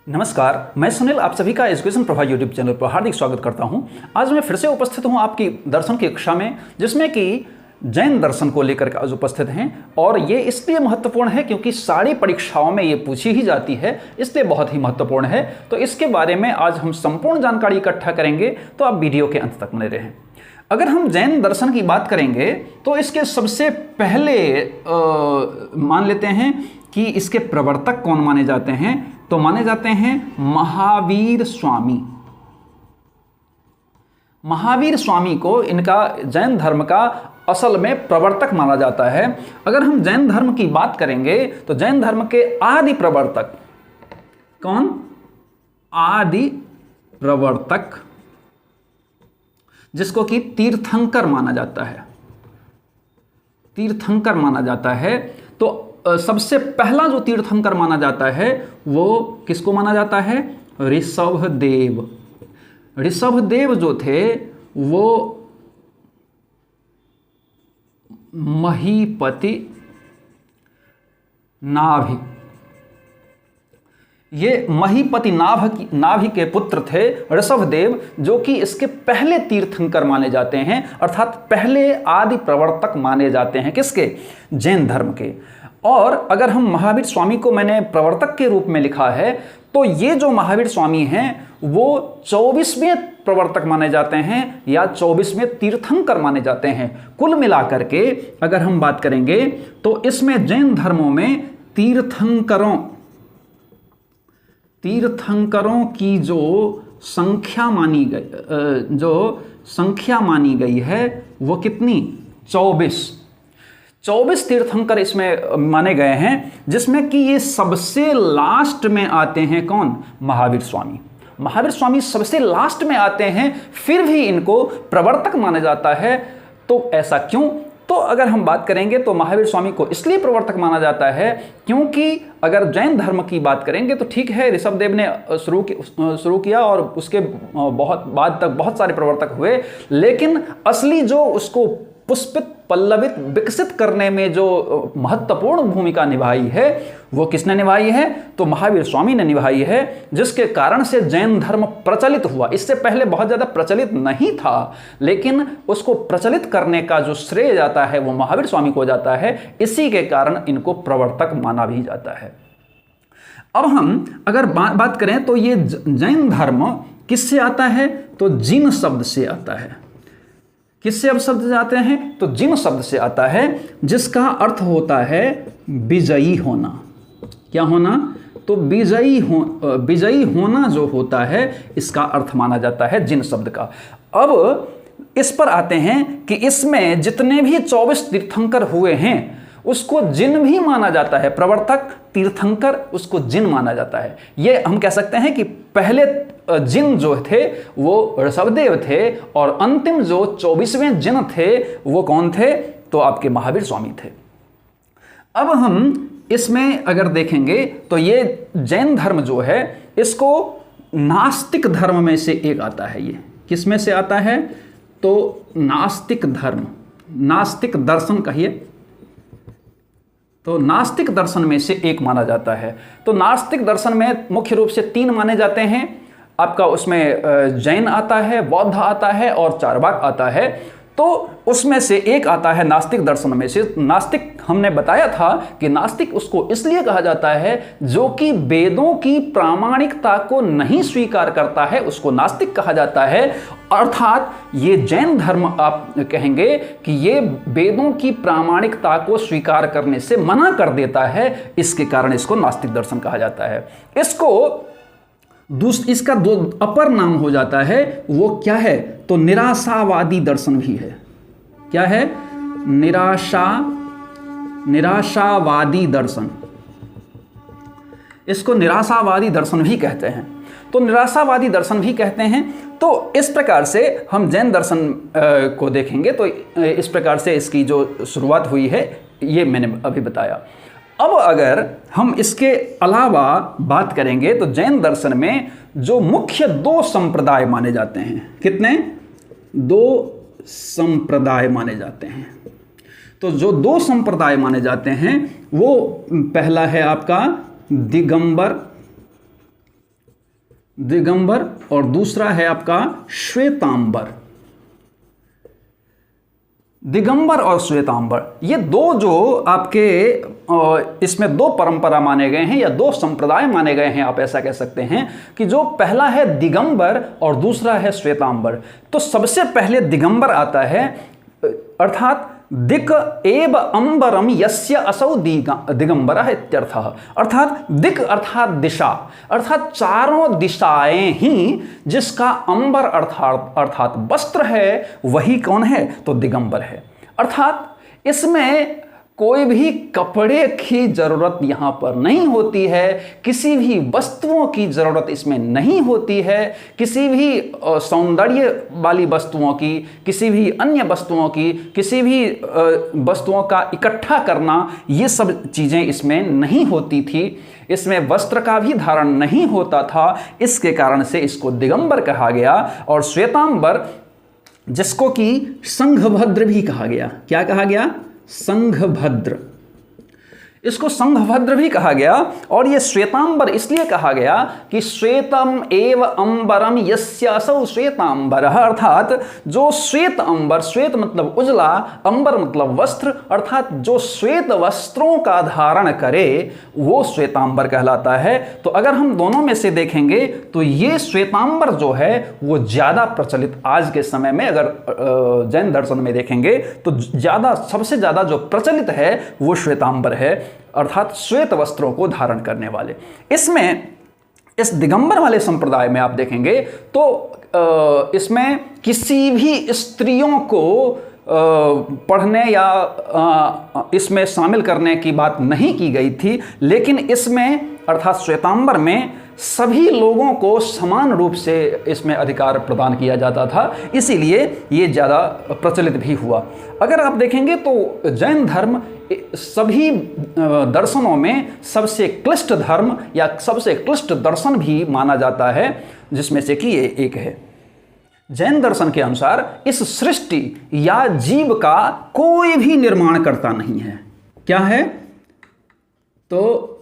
नमस्कार, मैं सुनील आप सभी का एजुकेशन प्रभा यूट्यूब चैनल पर हार्दिक स्वागत करता हूं। आज मैं फिर से उपस्थित हूं आपकी दर्शन की कक्षा में, जिसमें कि जैन दर्शन को लेकर आज उपस्थित हैं। और ये इसलिए महत्वपूर्ण है क्योंकि सारी परीक्षाओं में ये पूछी ही जाती है, इसलिए बहुत ही महत्वपूर्ण है। तो इसके बारे में आज हम संपूर्ण जानकारी इकट्ठा करेंगे, तो आप वीडियो के अंत तक बने रहें। अगर हम जैन दर्शन की बात करेंगे तो इसके सबसे पहले मान लेते हैं कि इसके प्रवर्तक कौन माने जाते हैं। तो माने जाते हैं महावीर स्वामी। महावीर स्वामी को इनका जैन धर्म का असल में प्रवर्तक माना जाता है। अगर हम जैन धर्म की बात करेंगे तो जैन धर्म के आदि प्रवर्तक कौन? आदि प्रवर्तक, जिसको कि तीर्थंकर माना जाता है। तीर्थंकर माना जाता है। तो सबसे पहला जो तीर्थंकर माना जाता है वो किसको माना जाता है? ऋषभदेव। ऋषभदेव जो थे वो महीपति नाभि, ये महीपति नाभि के पुत्र थे ऋषभदेव, जो कि इसके पहले तीर्थंकर माने जाते हैं, अर्थात पहले आदि प्रवर्तक माने जाते हैं किसके? जैन धर्म के। और अगर हम महावीर स्वामी को मैंने प्रवर्तक के रूप में लिखा है, तो ये जो महावीर स्वामी हैं वो 24वें प्रवर्तक माने जाते हैं या 24वें तीर्थंकर माने जाते हैं। कुल मिलाकर के अगर हम बात करेंगे तो इसमें जैन धर्मों में तीर्थंकरों की जो संख्या मानी गई है वो कितनी? 24 तीर्थंकर इसमें माने गए हैं, जिसमें कि ये सबसे लास्ट में आते हैं कौन? महावीर स्वामी। महावीर स्वामी सबसे लास्ट में आते हैं, फिर भी इनको प्रवर्तक माना जाता है। तो ऐसा क्यों? तो अगर हम बात करेंगे तो महावीर स्वामी को इसलिए प्रवर्तक माना जाता है क्योंकि अगर जैन धर्म की बात करेंगे तो ठीक है, ऋषभदेव ने शुरू किया और उसके बहुत बाद तक बहुत सारे प्रवर्तक हुए, लेकिन असली जो उसको पुष्पित, पल्लवित, विकसित करने में जो महत्वपूर्ण भूमिका निभाई है वो किसने निभाई है? तो महावीर स्वामी ने निभाई है, जिसके कारण से जैन धर्म प्रचलित हुआ। इससे पहले बहुत ज़्यादा प्रचलित नहीं था, लेकिन उसको प्रचलित करने का जो श्रेय जाता है वो महावीर स्वामी को जाता है। इसी के कारण इनको प्रवर्तक माना भी जाता है। अब हम अगर बात करें तो ये जैन धर्म किससे आता है? तो जिन शब्द से आता है। किससे अब शब्द जाते हैं? तो जिन शब्द से आता है, जिसका अर्थ होता है विजयी होना। क्या होना? तो विजयी होना जो होता है, इसका अर्थ माना जाता है जिन शब्द का। अब इस पर आते हैं कि इसमें जितने भी 24 तीर्थंकर हुए हैं उसको जिन भी माना जाता है। प्रवर्तक, तीर्थंकर, उसको जिन माना जाता है। ये हम कह सकते हैं कि पहले जिन जो थे वो ऋषभदेव थे, और अंतिम जो 24वें जिन थे वो कौन थे? तो आपके महावीर स्वामी थे। अब हम इसमें अगर देखेंगे तो ये जैन धर्म जो है इसको नास्तिक धर्म में से एक आता है। ये किस में से आता है? तो नास्तिक धर्म, नास्तिक दर्शन कहिए, तो नास्तिक दर्शन में से एक माना जाता है। तो नास्तिक दर्शन में मुख्य रूप से 3 माने जाते हैं आपका। उसमें जैन आता है, बौद्ध आता है और चार्वाक आता है। तो उसमें से एक आता है नास्तिक दर्शन में से। नास्तिक हमने बताया था कि नास्तिक उसको इसलिए कहा जाता है जो कि वेदों की प्रामाणिकता को नहीं स्वीकार करता है, उसको नास्तिक कहा जाता है। अर्थात ये जैन धर्म आप कहेंगे कि ये वेदों की प्रामाणिकता को स्वीकार करने से मना कर देता है, इसके कारण इसको नास्तिक दर्शन कहा जाता है। इसका दो अपर नाम हो जाता है, वो क्या है? तो निराशावादी दर्शन भी है। क्या है? निराशावादी दर्शन, इसको निराशावादी दर्शन भी कहते हैं। तो निराशावादी दर्शन भी कहते हैं। तो इस प्रकार से हम जैन दर्शन को देखेंगे तो इस प्रकार से इसकी जो शुरुआत हुई है ये मैंने अभी बताया। अब अगर हम इसके अलावा बात करेंगे तो जैन दर्शन में जो मुख्य 2 संप्रदाय माने जाते हैं, कितने? 2 संप्रदाय माने जाते हैं। तो जो 2 संप्रदाय माने जाते हैं वो पहला है आपका दिगंबर दिगंबर और दूसरा है आपका श्वेतांबर। दिगंबर और श्वेतांबर, ये दो जो आपके इसमें दो परंपरा माने गए हैं या दो संप्रदाय माने गए हैं, आप ऐसा कह सकते हैं कि जो पहला है दिगंबर और दूसरा है श्वेतांबर। तो सबसे पहले दिगंबर आता है, अर्थात दिक् एव अंबरम यस्य असौ दिगंबरः इत्यर्थः, अर्थात दिक् अर्थात दिशा, अर्थात चारों दिशाएं ही जिसका अंबर अर्थात वस्त्र है वही कौन है, तो दिगंबर है। अर्थात इसमें कोई भी कपड़े की जरूरत यहां पर नहीं होती है, किसी भी वस्तुओं की जरूरत इसमें नहीं होती है, किसी भी सौंदर्य वाली वस्तुओं की, किसी भी अन्य वस्तुओं की, किसी भी वस्तुओं का इकट्ठा करना, ये सब चीजें इसमें नहीं होती थी। इसमें वस्त्र का भी धारण नहीं होता था, इसके कारण से इसको दिगंबर कहा गया। और श्वेतांबर जिसको कि संघभद्र भी कहा गया, क्या कहा गया, संघभद्र, इसको संघभद्र भी कहा गया। और ये श्वेतांबर इसलिए कहा गया कि श्वेतम एव अंबरम यस्य असौ श्वेतांबरः, अर्थात जो श्वेत अंबर, श्वेत मतलब उजला, अंबर मतलब वस्त्र, अर्थात जो श्वेत वस्त्रों का धारण करे वो श्वेतांबर कहलाता है। तो अगर हम दोनों में से देखेंगे तो ये श्वेतांबर जो है वो ज्यादा प्रचलित आज के समय में, अगर जैन दर्शन में देखेंगे तो ज्यादा, सबसे ज्यादा जो प्रचलित है वो श्वेतांबर है, अर्थात श्वेत वस्त्रों को धारण करने वाले। इसमें इस दिगंबर वाले संप्रदाय में आप देखेंगे तो इसमें किसी भी स्त्रियों को पढ़ने या इसमें शामिल करने की बात नहीं की गई थी, लेकिन इसमें अर्थात श्वेतांबर में सभी लोगों को समान रूप से इसमें अधिकार प्रदान किया जाता था, इसीलिए ये ज़्यादा प्रचलित भी हुआ। अगर आप देखेंगे तो जैन धर्म सभी दर्शनों में सबसे क्लिष्ट धर्म या सबसे क्लिष्ट दर्शन भी माना जाता है, जिसमें से कि ये एक है। जैन दर्शन के अनुसार इस सृष्टि या जीव का कोई भी निर्माण करता नहीं है। क्या है, तो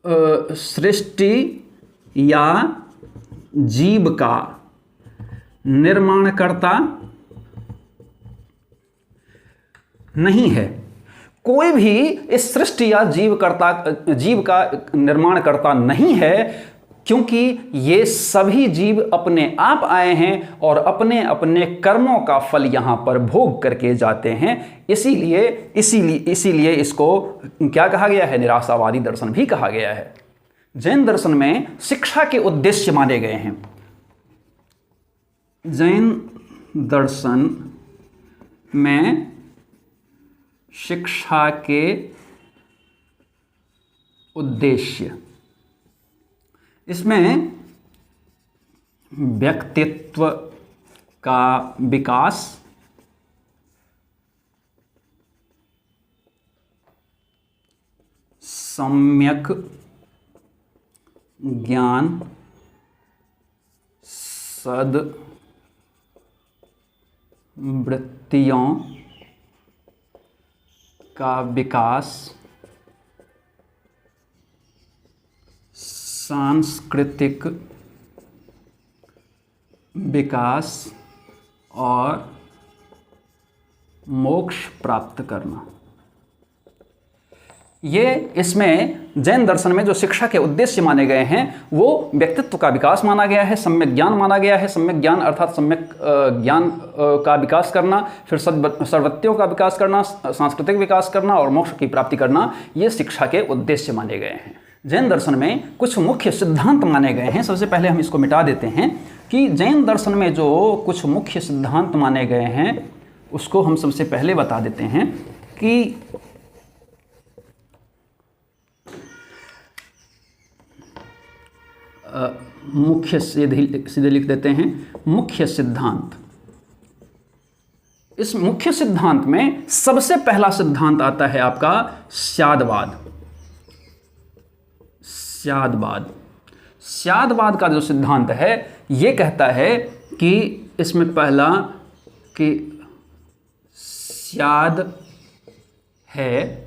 सृष्टि या जीव का निर्माणकर्ता नहीं है। कोई भी इस सृष्टि या जीव का निर्माण करता नहीं है, क्योंकि ये सभी जीव अपने आप आए हैं और अपने अपने कर्मों का फल यहाँ पर भोग करके जाते हैं। इसीलिए इसको क्या कहा गया है, निराशावादी दर्शन भी कहा गया है। जैन दर्शन में शिक्षा के उद्देश्य माने गए हैं। जैन दर्शन में शिक्षा के उद्देश्य, इसमें व्यक्तित्व का विकास, सम्यक ज्ञान, सद्वृत्तियों का विकास, सांस्कृतिक विकास और मोक्ष प्राप्त करना, ये इसमें जैन दर्शन में जो शिक्षा के उद्देश्य माने गए हैं वो व्यक्तित्व का विकास माना गया है, सम्यक ज्ञान माना गया है। सम्यक ज्ञान अर्थात सम्यक ज्ञान का विकास करना, फिर सद्वृत्तियों का विकास करना, सांस्कृतिक विकास करना और मोक्ष की प्राप्ति करना, ये शिक्षा के उद्देश्य माने गए हैं। जैन दर्शन में कुछ मुख्य सिद्धांत माने गए हैं। सबसे पहले हम इसको मिटा देते हैं कि जैन दर्शन में जो कुछ मुख्य सिद्धांत माने गए हैं उसको हम सबसे पहले बता देते हैं कि मुख्य, सीधे लिख देते हैं मुख्य सिद्धांत। इस मुख्य सिद्धांत में सबसे पहला सिद्धांत आता है आपका स्यादवाद। स्यादवाद का जो सिद्धांत है ये कहता है कि इसमें पहला कि स्याद है,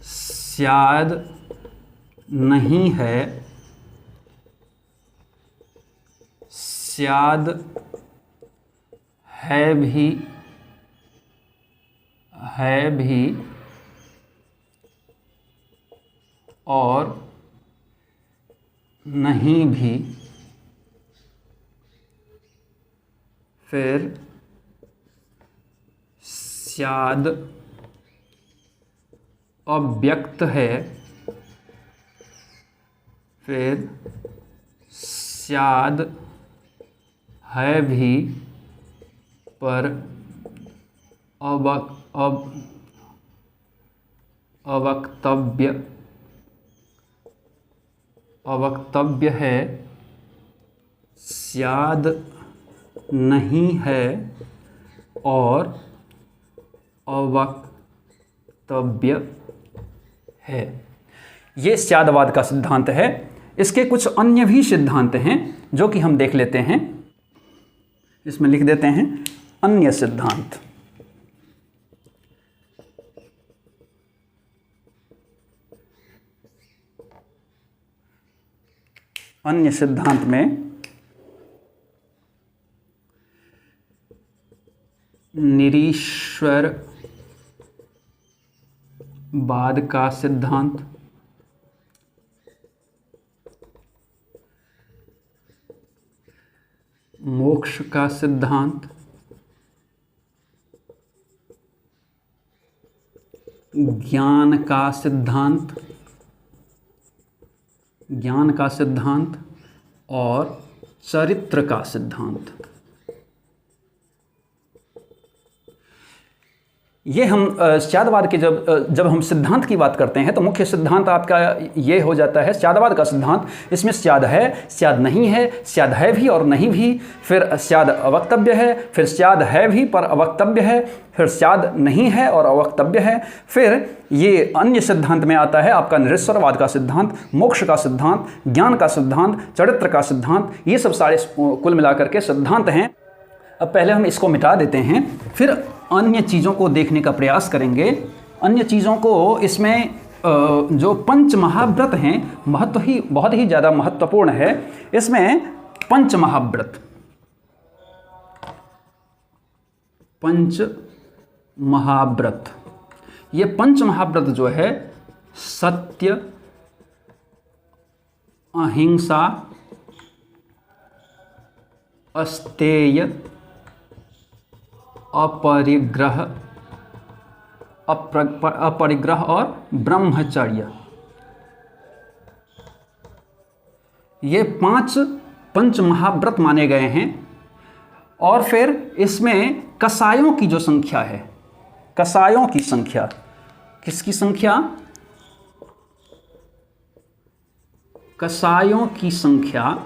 स्याद नहीं है, स्याद है भी और नहीं भी, फिर स्याद अव्यक्त है, फिर स्याद है भी पर अवक्तव्य है, स्याद नहीं है और अवक्तव्य है। ये स्यादवाद का सिद्धांत है। इसके कुछ अन्य भी सिद्धांत हैं जो कि हम देख लेते हैं। इसमें लिख देते हैं अन्य सिद्धांत। अन्य सिद्धांत में निरीश्वरवाद का सिद्धांत, मोक्ष का सिद्धांत, ज्ञान का सिद्धांत और चरित्र का सिद्धांत। ये हम स्यादवाद के जब हम सिद्धांत की बात करते हैं तो मुख्य सिद्धांत आपका ये हो जाता है स्यादवाद का सिद्धांत। इसमें स्याद है, स्याद नहीं है, स्याद है भी और नहीं भी, फिर स्याद अवक्तव्य है, फिर स्याद है भी पर अवक्तव्य है, फिर स्याद नहीं है और अवक्तव्य है। फिर ये अन्य सिद्धांत में आता है आपका निरीश्वरवाद का सिद्धांत, मोक्ष का सिद्धांत, ज्ञान का सिद्धांत, चरित्र का सिद्धांत। ये सब सारे कुल मिलाकर के सिद्धांत हैं। अब पहले हम इसको मिटा देते हैं, फिर अन्य चीज़ों को देखने का प्रयास करेंगे। अन्य चीज़ों को इसमें जो पंच महाव्रत हैं बहुत ही ज़्यादा महत्वपूर्ण है। इसमें पंच महाव्रत, ये पंच महाव्रत जो है सत्य, अहिंसा, अस्तेय, अपरिग्रह और ब्रह्मचर्य, ये 5 पंच महाव्रत माने गए हैं। और फिर इसमें कसायों की जो संख्या है, कसायों की संख्या, किसकी संख्या? कसायों की संख्या,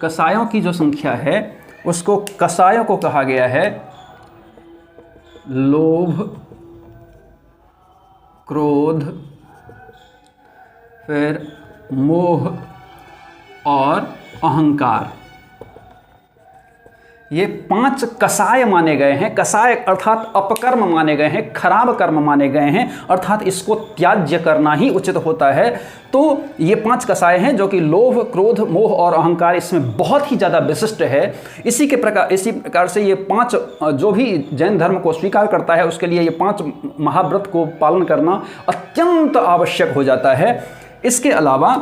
कसायों की जो संख्या है उसको कसायों को कहा गया है लोभ, क्रोध, फिर मोह और अहंकार। ये 5 कसाय माने गए हैं। कसाय अर्थात अपकर्म माने गए हैं, खराब कर्म माने गए हैं, अर्थात इसको त्याज्य करना ही उचित होता है। तो ये 5 कसाय हैं जो कि लोभ, क्रोध, मोह और अहंकार इसमें बहुत ही ज़्यादा विशिष्ट है। इसी प्रकार से ये 5 जो भी जैन धर्म को स्वीकार करता है उसके लिए ये 5 महाव्रत को पालन करना अत्यंत आवश्यक हो जाता है। इसके अलावा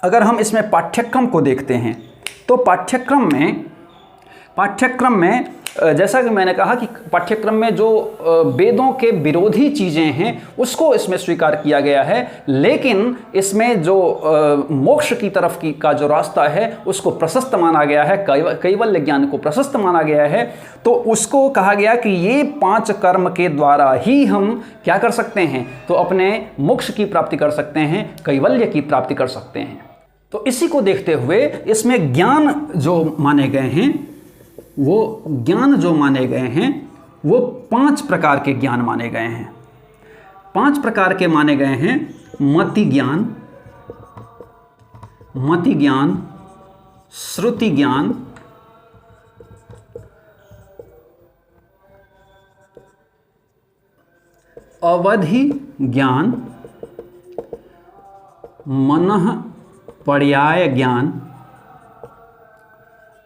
अगर हम इसमें पाठ्यक्रम को देखते हैं तो पाठ्यक्रम में जैसा कि मैंने कहा कि पाठ्यक्रम में जो वेदों के विरोधी चीज़ें हैं उसको इसमें स्वीकार किया गया है, लेकिन इसमें जो मोक्ष की तरफ का जो रास्ता है उसको प्रशस्त माना गया है, कैवल्य ज्ञान को प्रशस्त माना गया है। तो उसको कहा गया कि ये 5 कर्म के द्वारा ही हम क्या कर सकते हैं, तो अपने मोक्ष की प्राप्ति कर सकते हैं, कैवल्य की प्राप्ति कर सकते हैं। तो इसी को देखते हुए इसमें ज्ञान जो माने गए हैं वो 5 प्रकार के ज्ञान माने गए हैं। 5 प्रकार के माने गए हैं मति ज्ञान, श्रुति ज्ञान, अवधि ज्ञान, मनः पर्याय ज्ञान,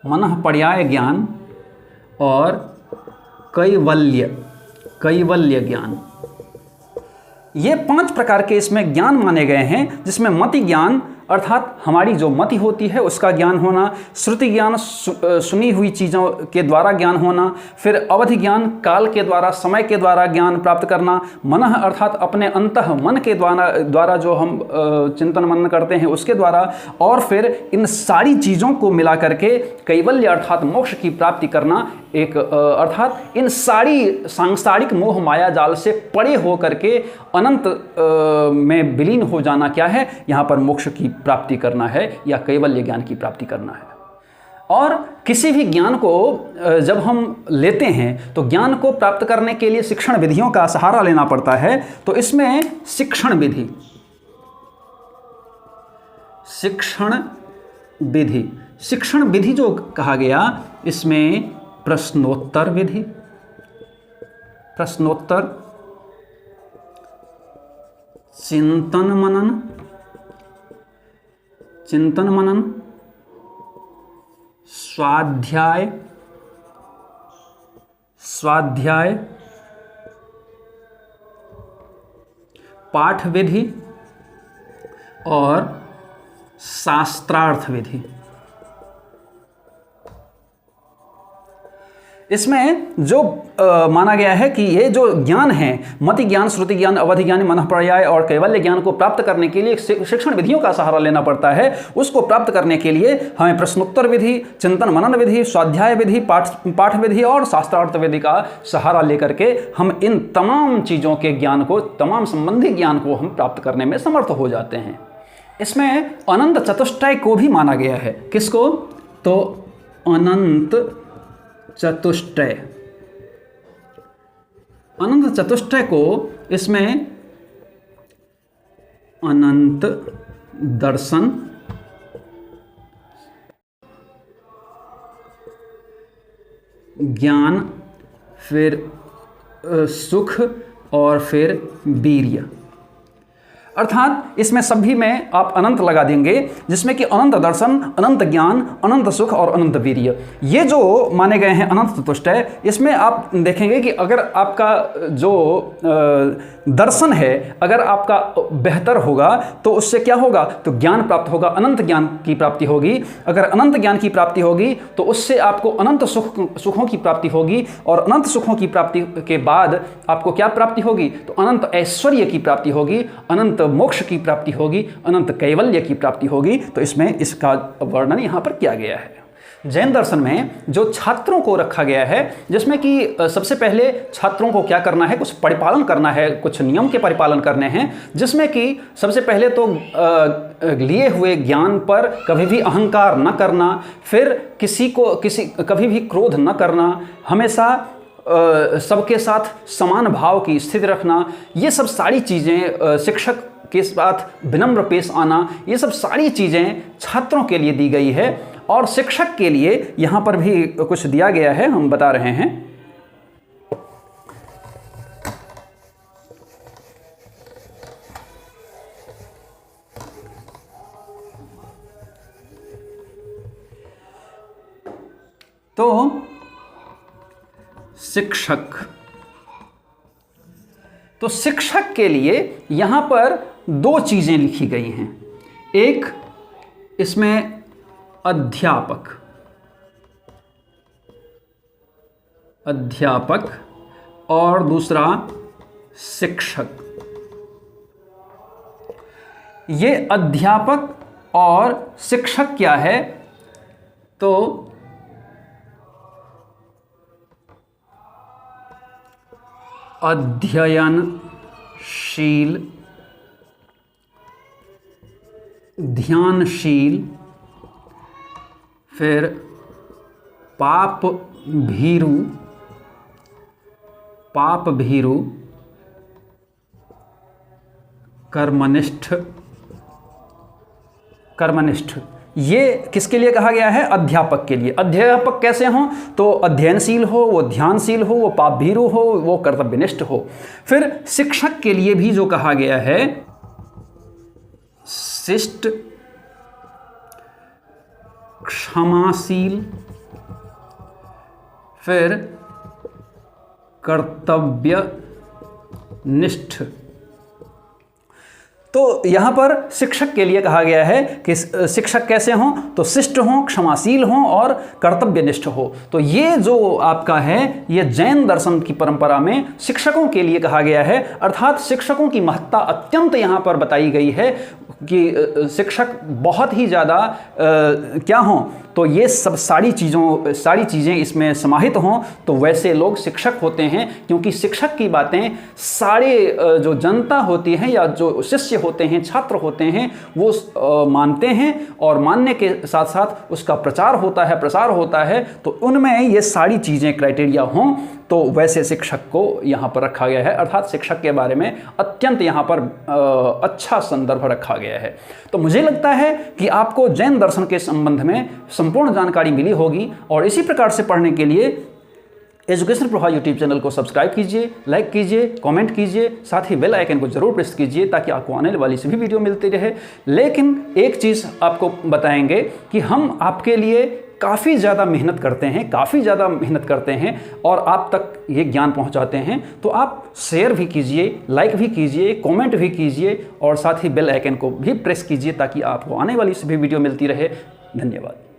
मनः पर्याय ज्ञान और कैवल्य ज्ञान। ये 5 प्रकार के इसमें ज्ञान माने गए हैं, जिसमें मति ज्ञान अर्थात हमारी जो मति होती है उसका ज्ञान होना, श्रुति ज्ञान सुनी हुई चीज़ों के द्वारा ज्ञान होना, फिर अवधि ज्ञान काल के द्वारा समय के द्वारा ज्ञान प्राप्त करना, मनः अर्थात अपने अंतः मन के द्वारा जो हम चिंतन मनन करते हैं उसके द्वारा, और फिर इन सारी चीज़ों को मिला करके कैवल्य अर्थात मोक्ष की प्राप्ति करना, एक अर्थात इन सारी सांसारिक मोह माया जाल से परे हो करके अनंत में विलीन हो जाना क्या है, यहाँ पर मोक्ष की प्राप्ति करना है या कैवल्य ज्ञान की प्राप्ति करना है। और किसी भी ज्ञान को जब हम लेते हैं तो ज्ञान को प्राप्त करने के लिए शिक्षण विधियों का सहारा लेना पड़ता है। तो इसमें शिक्षण विधि जो कहा गया, इसमें प्रश्नोत्तर विधि, चिंतन मनन, स्वाध्याय, पाठ विधि और शास्त्रार्थ विधि। इसमें जो माना गया है कि ये जो ज्ञान है, मति ज्ञान, श्रुति ज्ञान, अवधि ज्ञान, मनः पर्याय और कैवल्य ज्ञान को प्राप्त करने के लिए शिक्षण विधियों का सहारा लेना पड़ता है। उसको प्राप्त करने के लिए हमें प्रश्नोत्तर विधि, चिंतन मनन विधि, स्वाध्याय विधि, पाठ विधि और शास्त्रार्थ विधि का सहारा लेकर के हम इन तमाम चीज़ों के ज्ञान को, तमाम संबंधी ज्ञान को हम प्राप्त करने में समर्थ हो जाते हैं। इसमें अनंत चतुष्टय को भी माना गया है। किसको? तो अनंत चतुष्टय को इसमें अनंत दर्शन, ज्ञान, फिर सुख और फिर वीर्य, अर्थात इसमें सभी में आप अनंत लगा देंगे, जिसमें कि अनंत दर्शन, अनंत ज्ञान, अनंत सुख और अनंत वीर्य, ये जो माने गए हैं अनंत चतुष्टय। इसमें आप देखेंगे कि अगर आपका जो दर्शन है अगर आपका बेहतर होगा तो उससे क्या होगा, तो ज्ञान प्राप्त होगा, अनंत ज्ञान की प्राप्ति होगी। अगर अनंत ज्ञान की प्राप्ति होगी तो उससे आपको अनंत सुखों की प्राप्ति होगी, और अनंत सुखों की प्राप्ति के बाद आपको क्या प्राप्ति होगी, तो अनंत ऐश्वर्य की प्राप्ति होगी, अनंत मोक्ष की प्राप्ति होगी, अनंत कैवल्य की प्राप्ति होगी। तो इसमें इसका वर्णन यहाँ पर किया गया है। जैन दर्शन में जो छात्रों को रखा गया है, जिसमें कि सबसे पहले छात्रों को क्या करना है, कुछ परिपालन करना है, कुछ नियम के परिपालन करने हैं, जिसमें कि सबसे पहले तो लिए हुए ज्ञान पर कभी भी अहंकार न करना, फिर कभी भी क्रोध न करना, हमेशा सबके साथ समान भाव की स्थिति रखना, ये सब सारी चीज़ें, शिक्षक के साथ विनम्र पेश आना, ये सब सारी चीज़ें छात्रों के लिए दी गई है। और शिक्षक के लिए यहाँ पर भी कुछ दिया गया है, हम बता रहे हैं। तो शिक्षक के लिए यहाँ पर 2 चीज़ें लिखी गई हैं। एक इसमें अध्यापक और दूसरा शिक्षक। ये अध्यापक और शिक्षक क्या है, तो अध्ययनशील, ध्यानशील, फिर पाप भीरु, कर्मनिष्ठ। ये किसके लिए कहा गया है, अध्यापक के लिए। अध्यापक कैसे हों, तो अध्ययनशील हो, वो ध्यानशील हो, वो पाप भीरु हो, वो कर्तव्यनिष्ठ हो। फिर शिक्षक के लिए भी जो कहा गया है, शिष्ट, क्षमाशील, फिर कर्तव्यनिष्ठ। तो यहां पर शिक्षक के लिए कहा गया है कि शिक्षक कैसे हों, तो शिष्ट हों, क्षमाशील हों और कर्तव्यनिष्ठ हो। तो ये जो आपका है, ये जैन दर्शन की परंपरा में शिक्षकों के लिए कहा गया है, अर्थात शिक्षकों की महत्ता अत्यंत यहां पर बताई गई है कि शिक्षक बहुत ही ज़्यादा क्या हों, तो ये सब सारी चीज़ें इसमें समाहित हों, तो वैसे लोग शिक्षक होते हैं। क्योंकि शिक्षक की बातें सारे जो जनता होती है या जो शिष्य होते हैं, छात्र होते हैं, वो मानते हैं और मानने के साथ साथ उसका प्रचार होता है, प्रसार होता है। तो उनमें ये सारी चीज़ें क्राइटेरिया हों, तो वैसे शिक्षक को यहाँ पर रखा गया है, अर्थात शिक्षक के बारे में अत्यंत यहाँ पर अच्छा संदर्भ रखा गया है। तो मुझे लगता है कि आपको जैन दर्शन के संबंध में संपूर्ण जानकारी मिली होगी, और इसी प्रकार से पढ़ने के लिए एजुकेशन प्रभा यूट्यूब चैनल को सब्सक्राइब कीजिए, लाइक कीजिए, कमेंट कीजिए, साथ ही बेल आइकन को जरूर प्रेस कीजिए ताकि आपको आने वाली सभी वीडियो मिलती रहे। लेकिन एक चीज़ आपको बताएंगे कि हम आपके लिए काफ़ी ज़्यादा मेहनत करते हैं और आप तक ये ज्ञान पहुंचाते हैं। तो आप शेयर भी कीजिए, लाइक भी कीजिए, कमेंट भी कीजिए और साथ ही बेल आइकन को भी प्रेस कीजिए ताकि आपको आने वाली सभी वीडियो मिलती रहे। धन्यवाद।